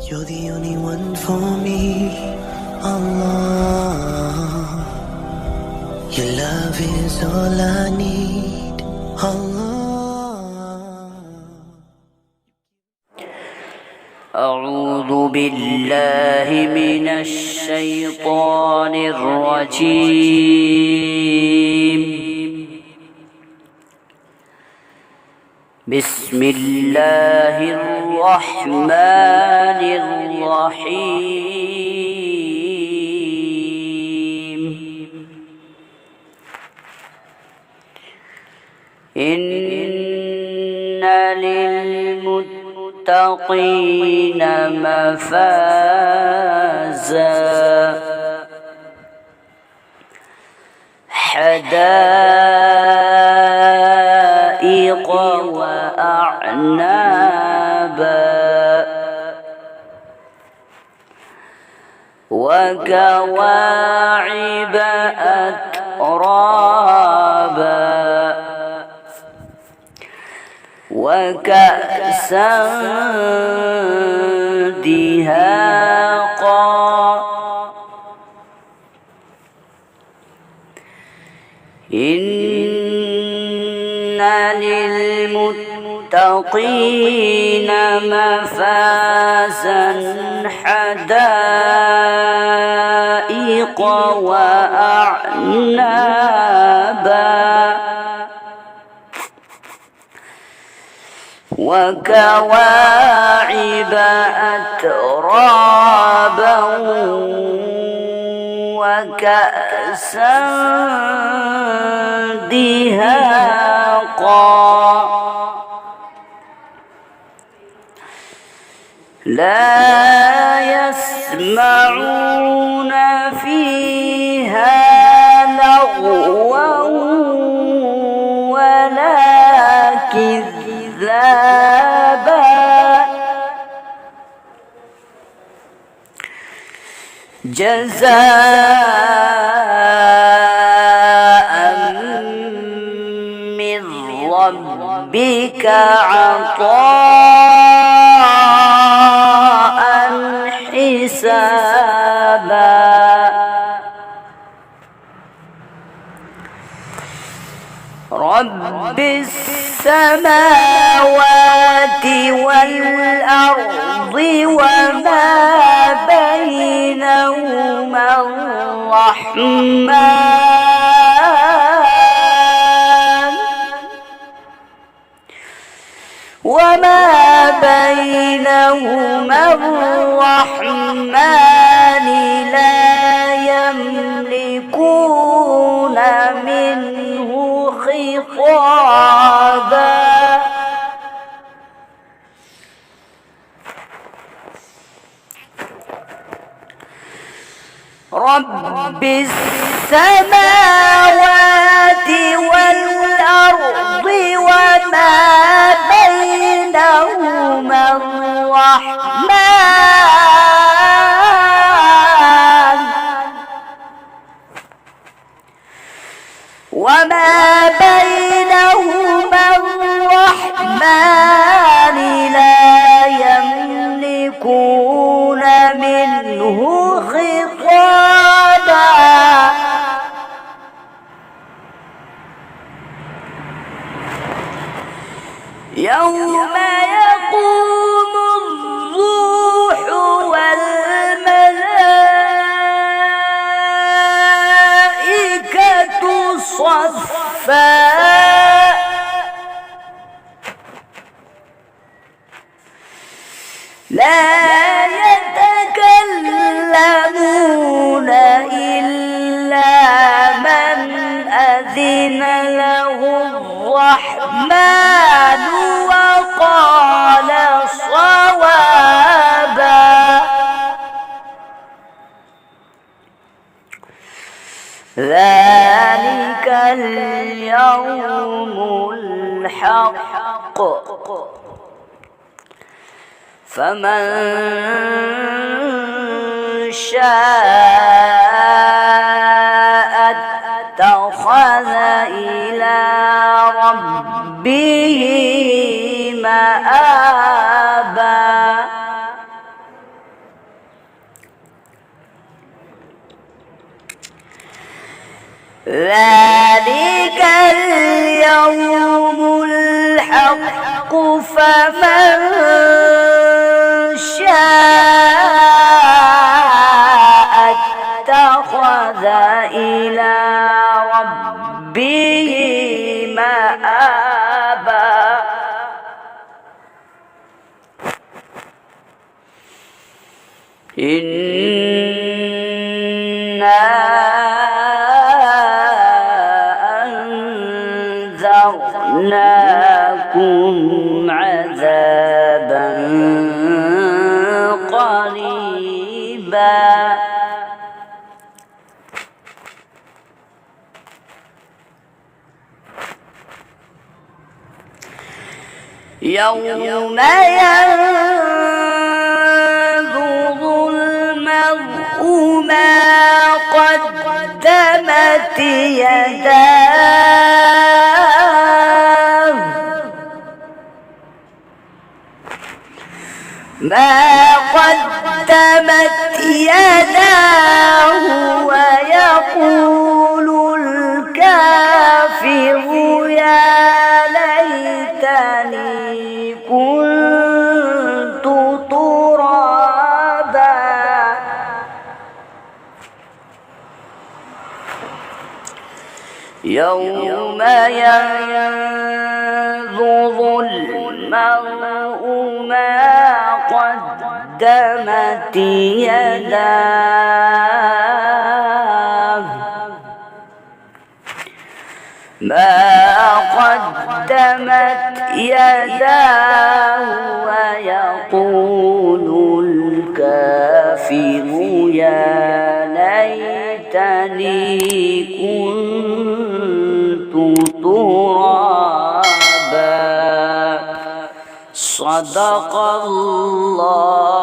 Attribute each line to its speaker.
Speaker 1: You're the only one for me, Allah. Your love is all I need, Allah.
Speaker 2: أعوذ بالله من الشيطان الرجيم. بسم الله الرحمن الرحيم. إن للمتقين مفازا حدائق وأعنابا وكواعب أترابا وكأسا دهاقا إن للمتقين مفازا حدائق وأعنابا وكواعب أترابا وكأسا دهاقا لا يسمعون فيها لغوا ولا كذابا جزاء من ربك عطاء حسابا رب السماوات والأرض وما بينهما الرحمن لا يملكون منه خطابا رب السماوات والأرض وما بينهما الرحمن لا يملكون منه خطابا يوم يقوم الروح والملائكة صفا لا يتكلمون إلا من أذن له الرحمن وقال صوابا ذلك اليوم الحق فمن شاء اتخذ إلى ربه مآبا ذلك اليوم الحق فمن شاء اتخذ إلى ربه مآبا إنا أنذرناكم عذابا قريبا يوم ينظر المرء ما قدمت يداه ويقول الكافر يا ليتني كنت ترابا يوم ينظر المرء ما قدمت يداه ويقول الكافر يا ليتني كنت ترابا صدق الله